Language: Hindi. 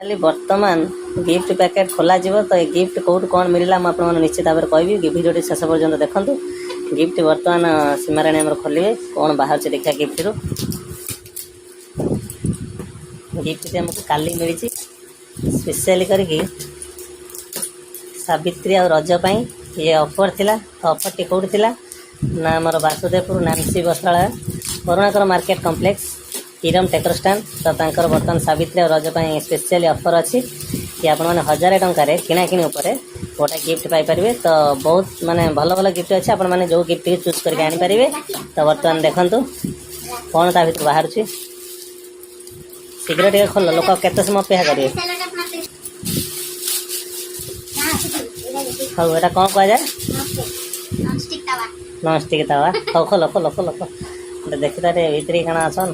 खाली वर्तमान गिफ्ट पैकेट खोल तो ये गिफ्ट कौट कौन मिलला मुझे निश्चित भाव में कहबी भिडियो शेष पर्यंत देखूँ। गिफ्ट वर्तमान सीमाराणी आम खोलिए कौन बाहर देखा गिफ्ट रू गिफ्ट आमको काली मिली स्पेशली करके सावित्री और रज पाई ये ऑफर थिला। ऑफर टी कौट थिला ना आमर वासुदेवपुर नानसी वस्त्रालय करुणाकर मार्केट कॉम्प्लेक्स इरम टेकर स्टैंड तो तांकर बर्तमान सावित्री और रज पाई स्पेशली ऑफर अच्छी कि आपण मैंने 1000 टंकार किणाकिणी उपर गोटे गिफ्ट पाइपर। तो बहुत माने भल भल गिफ्ट अच्छे आपण मैंने जो गिफ्ट चूज करके आनीपारे। तो बर्तमान देखु कौन ता भर बाहर शीघ्र टे खोल लोक केत समय अपेक्षा करेंगे। हाँ यहाँ कौन कह जाए नॉन स्टिक तवा हाँ खोल खोल खोल खोल देखी तारे भितर कण असन।